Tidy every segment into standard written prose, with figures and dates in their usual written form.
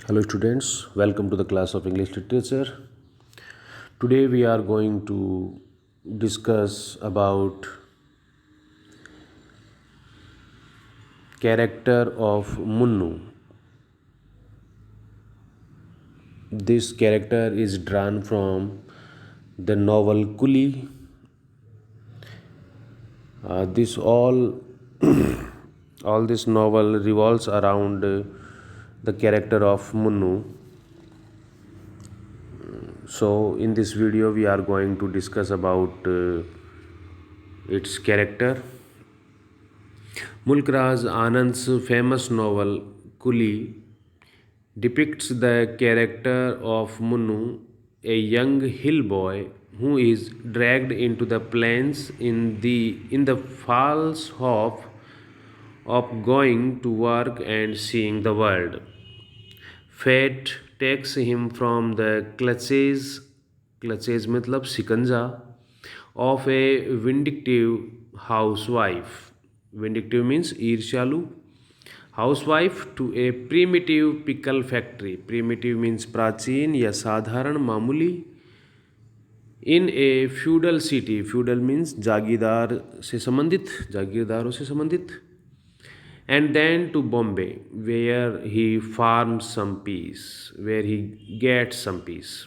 Hello students, welcome to the class of English literature. Today we are going to discuss about character of Munnu. This character is drawn from the novel Kuli. This all this novel revolves around the character of Munnu. So in this video we are going to discuss about its character. Mulkraz Anand's famous novel Kuli depicts the character of Munnu, a young hill boy who is dragged into the plains in the false hope of going to work and seeing the world. Fate takes him from the clutches मतलब शिकंजा of a vindictive housewife. Vindictive means ईर्ष्यालु. Housewife to a primitive pickle factory. Primitive means प्राचीन या साधारण मामूली. In a feudal city. Feudal means जागीरदार से संबंधित, जागीरदारों से संबंधित. And then to Bombay, where he farms some peace, where he gets some peace.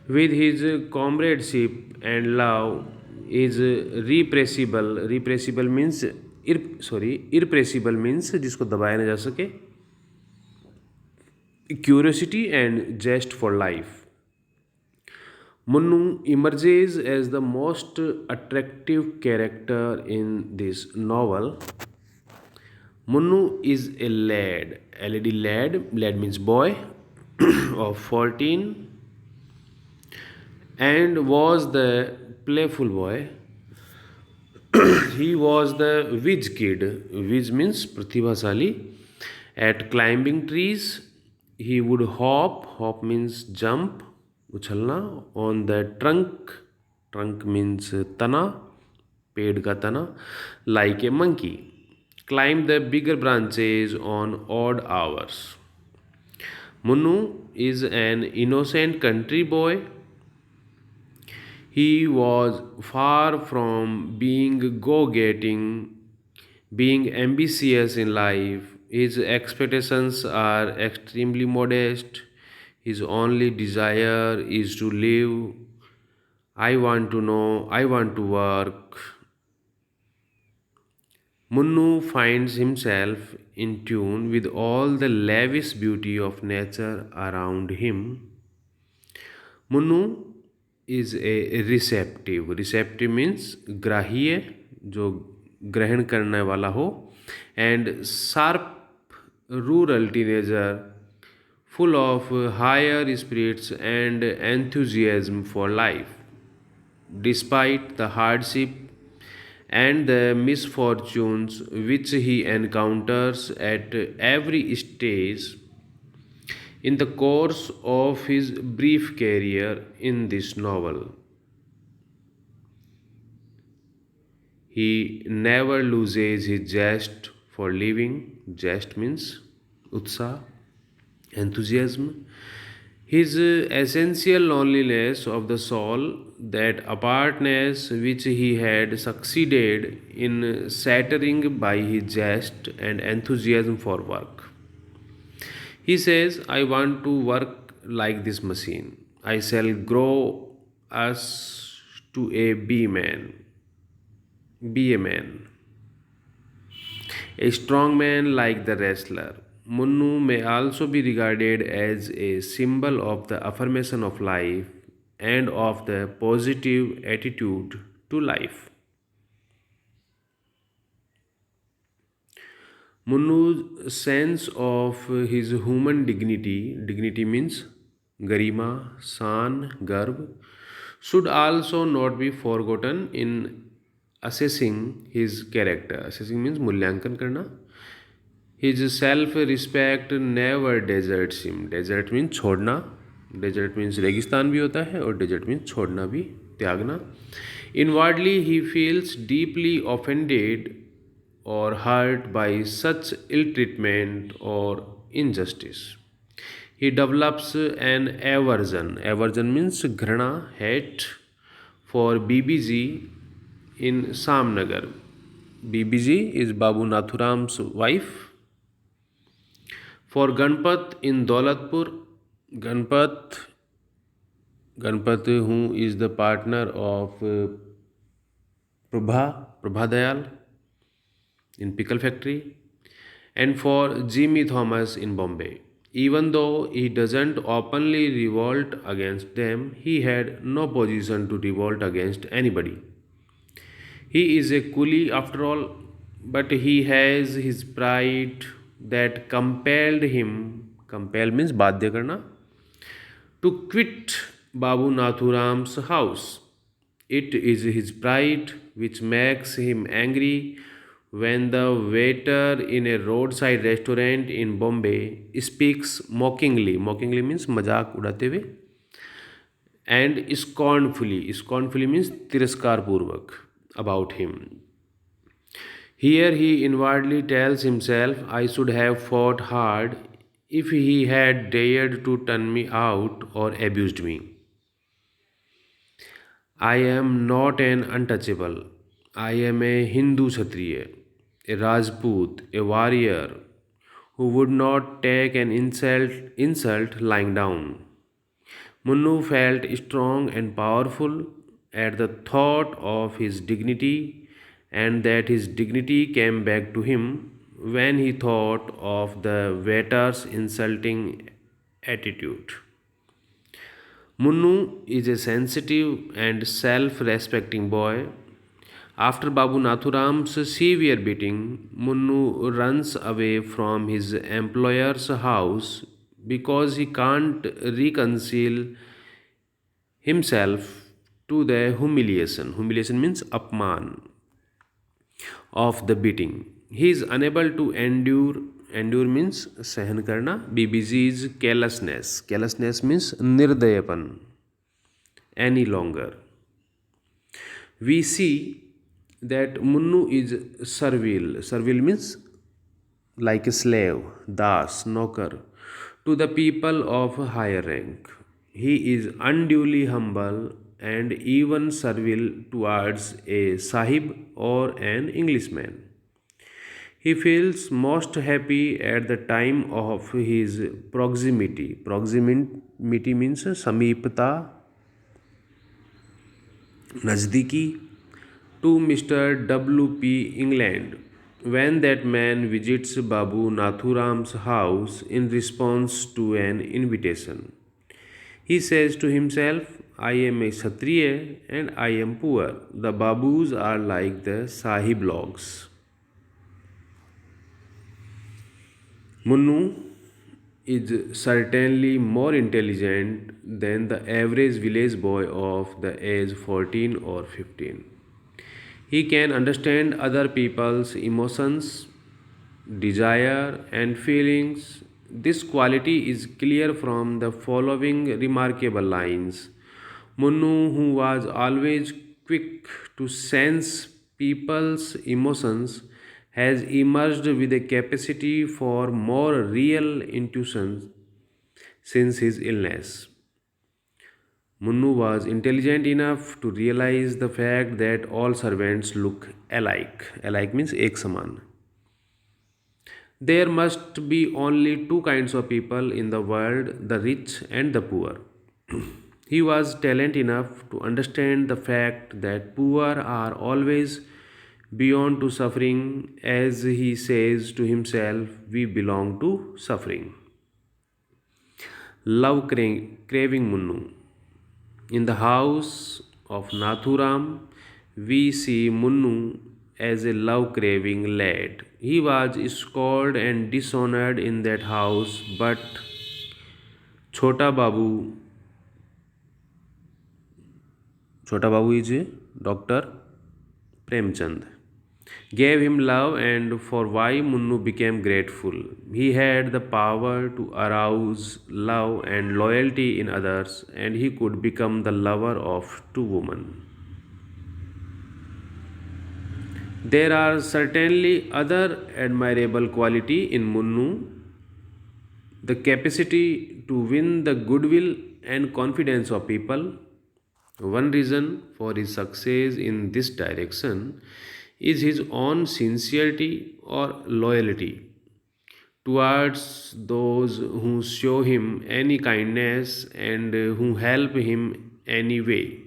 With his comradeship and love is repressible. Repressible means irrepressible means जिसको दबाया ना जा सके. Curiosity and zest for life. Munnu emerges as the most attractive character in this novel. Munnu is a lad, lad means boy of 14 and was the playful boy. He was the whiz kid. Whiz means pratibhasali. At climbing trees, he would hop means jump, uchalna, on the trunk means tana, पेड़ का तना, like a monkey. Climb the bigger branches on odd hours. Munnu is an innocent country boy. He was far from being go-getting, being ambitious in life. His expectations are extremely modest. His only desire is to live. I want to know, I want to work. Munnu finds himself in tune with all the lavish beauty of nature around him. Munnu is a receptive. Receptive means ग्राह्य, जो ग्रहण करने वाला हो, and sharp rural teenager full of higher spirits and enthusiasm for life. Despite the hardship and the misfortunes which he encounters at every stage in the course of his brief career in this novel, he never loses his zest for living. Zest means utsa, enthusiasm. His essential loneliness of the soul, that apartness which he had succeeded in shattering by his zest and enthusiasm for work. He says, I want to work like this machine. I shall grow us to a bee man. Be a man. A strong man like the wrestler. Munnu may also be regarded as a symbol of the affirmation of life and of the positive attitude to life. Munnu's sense of his human dignity means garima, san, garv, should also not be forgotten in assessing his character. Assessing means मूल्यांकन करना. His self-respect never deserts him. Desert means छोड़ना. Desert means रेगिस्तान भी होता है और desert means छोड़ना भी, त्यागना. Inwardly he feels deeply offended or hurt by such ill treatment or injustice. He develops an aversion. Aversion means ghrana, hate for BBG in Samnagar. BBG is Babu Nathuram's wife. For Ganpat in Daulatpur, Ganpat, Ganpat who is the partner of Prabha Dayal in Pickle Factory, and for Jimmy Thomas in Bombay. Even though he doesn't openly revolt against them, he had no position to revolt against anybody. He is a coolie after all, but he has his pride that compel means badhya karna, to quit Babu Nathuram's house. It is his pride which makes him angry when the waiter in a roadside restaurant in Bombay speaks mockingly. Mockingly means मजाक उड़ाते हुए, and scornfully. Scornfully means तिरस्कार पूर्वक about him. Here he inwardly tells himself, I should have fought hard if he had dared to turn me out or abused me. I am not an untouchable. I am a Hindu Kshatriya, a Rajput, a warrior who would not take an insult lying down. Munnu felt strong and powerful at the thought of his dignity, and that his dignity came back to him when he thought of the waiter's insulting attitude. Munnu is a sensitive and self respecting boy. After Babu Nathuram's severe beating, Munnu runs away from his employer's house because he can't reconcile himself to the humiliation. Humiliation means apman of the beating. He is unable to endure means सहन करना. BBG's carelessness means निर्दयपन any longer. We see that Munnu is servile means like a slave, das, nokar, to the people of higher rank. He is unduly humble and even servile towards a sahib or an Englishman. He feels most happy at the time of his proximity. Proximity means samipta, nazdiki, to Mr. W.P. England when that man visits Babu Nathuram's house in response to an invitation. He says to himself, I am a Kshatriya and I am poor. The Babus are like the Sahib logs. Munnu is certainly more intelligent than the average village boy of the age 14 or 15. He can understand other people's emotions, desire, and feelings. This quality is clear from the following remarkable lines. Munnu, who was always quick to sense people's emotions, has emerged with a capacity for more real intuition since his illness. Munnu was intelligent enough to realize the fact that all servants look alike. Alike means ek saman. There must be only two kinds of people in the world, the rich and the poor. He was talented enough to understand the fact that poor are always beyond to suffering. As he says to himself, we belong to suffering. Craving Munnu. In the house of Nathuram, we see Munnu as a love craving lad. He was scolded and dishonored in that house, but Chota Babu is a Dr. Premchand, gave him love, and for why Munnu became grateful. He had the power to arouse love and loyalty in others, and he could become the lover of two women. There are certainly other admirable quality in Munnu, the capacity to win the goodwill and confidence of people. One reason for his success in this direction is his own sincerity or loyalty towards those who show him any kindness and who help him any way.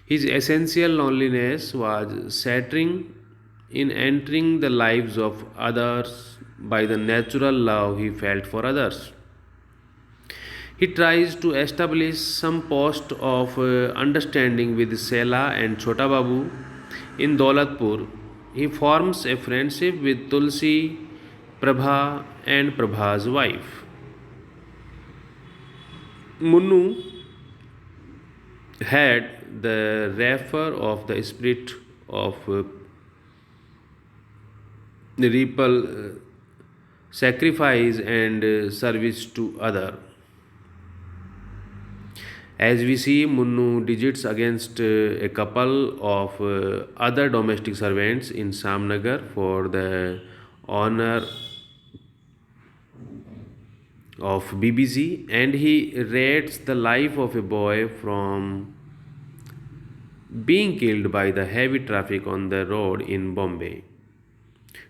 His essential loneliness was shattering in entering the lives of others by the natural love he felt for others. He tries to establish some post of understanding with Sela and Chota Babu in Daulatpur. He forms a friendship with Tulsi, Prabha, and Prabha's wife. Munnu had the refer of the spirit of ripple, sacrifice, and service to other. As we see, Munnu digits against a couple of other domestic servants in Samnagar for the honor of BBC, and he rates the life of a boy from being killed by the heavy traffic on the road in Bombay,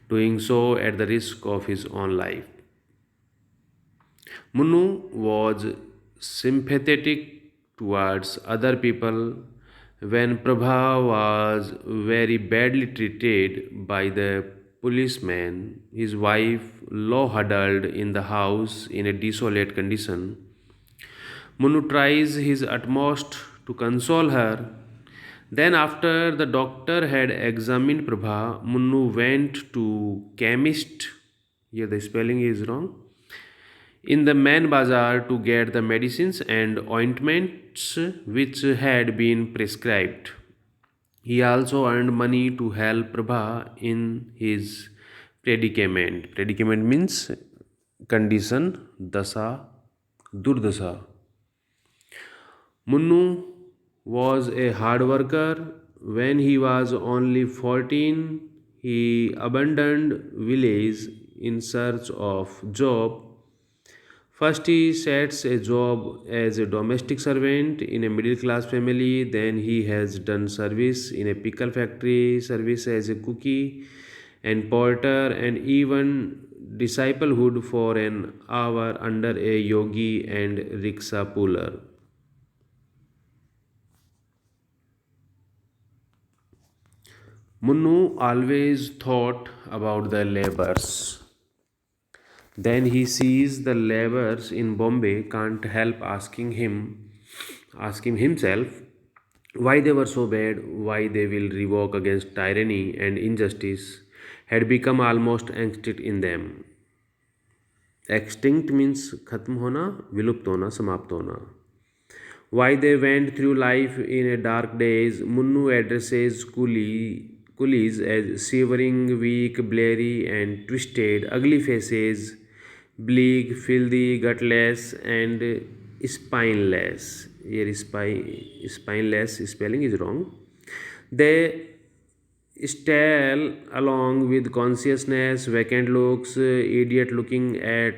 doing so at the risk of his own life. Munnu was sympathetic towards other people when Prabha was very badly treated by the policeman. His wife lay huddled in the house in a desolate condition. Munnu tries his utmost to console her. Then, after the doctor had examined Prabha, Munnu went to chemist. Here the spelling is wrong. In the man bazaar to get the medicines and ointments which had been prescribed. He also earned money to help Prabha in his predicament. Predicament means condition, dasa, durdasa. Munnu was a hard worker. When he was only 14, he abandoned village in search of job. First, he sets a job as a domestic servant in a middle class family. Then, he has done service in a pickle factory, service as a cookie and porter, and even disciplehood for an hour under a yogi and rickshaw puller. Munnu always thought about the labours. Then he sees the labours in Bombay, can't help asking himself why they were so bad, why they will revolt against tyranny and injustice, had become almost extinct in them. Extinct means खत्म होना, विलुप्त होना, समाप्त होना. Why they went through life in a dark days, Munnu addresses coolies as shivering, weak, blurry, and twisted, ugly faces, bleak, filthy, gutless, and spineless. Here, spineless spelling is wrong. They stare along with consciousness, vacant looks, idiot looking at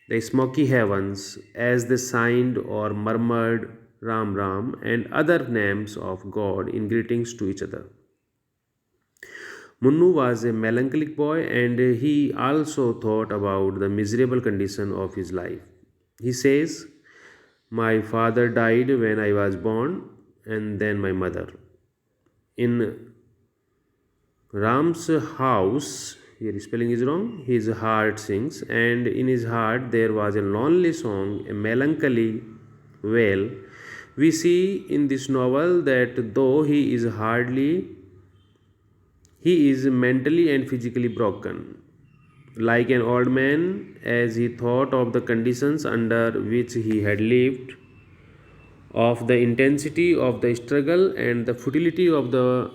the smoky heavens as they signed or murmured Ram Ram and other names of God in greetings to each other. Munnu was a melancholic boy and he also thought about the miserable condition of his life. He says, my father died when I was born, and then my mother. In Ram's house, here spelling is wrong, his heart sings, and in his heart there was a lonely song, a melancholy wail. We see in this novel that though he is mentally and physically broken, like an old man, as he thought of the conditions under which he had lived, of the intensity of the struggle and the futility of the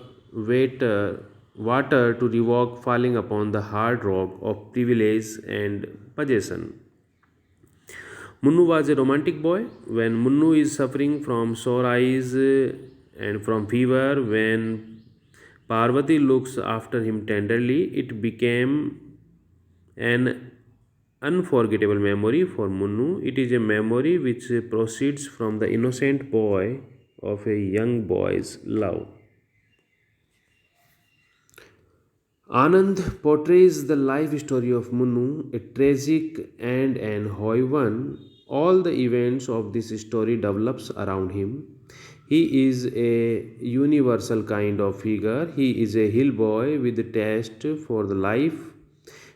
water to revoke falling upon the hard rock of privilege and possession. Munnu was a romantic boy. When Munnu is suffering from sore eyes and from fever, when Parvati looks after him tenderly, it became an unforgettable memory for Munnu. It is a memory which proceeds from the innocent boy of a young boy's love. Anand portrays the life story of Munnu, a tragic and an hoy one. All the events of this story develops around him. He is a universal kind of figure. He is a hill boy with a taste for the life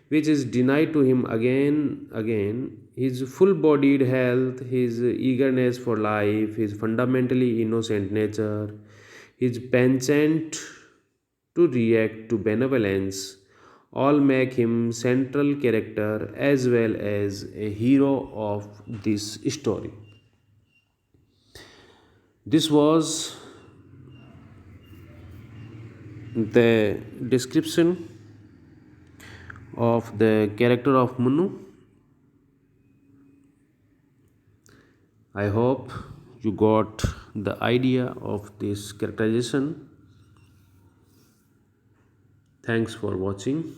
which is denied to him again. His full-bodied health, his eagerness for life, his fundamentally innocent nature, his penchant to react to benevolence, all make him central character as well as a hero of this story. This was the description of the character of Munnu. I hope you got the idea of this characterization. Thanks for watching.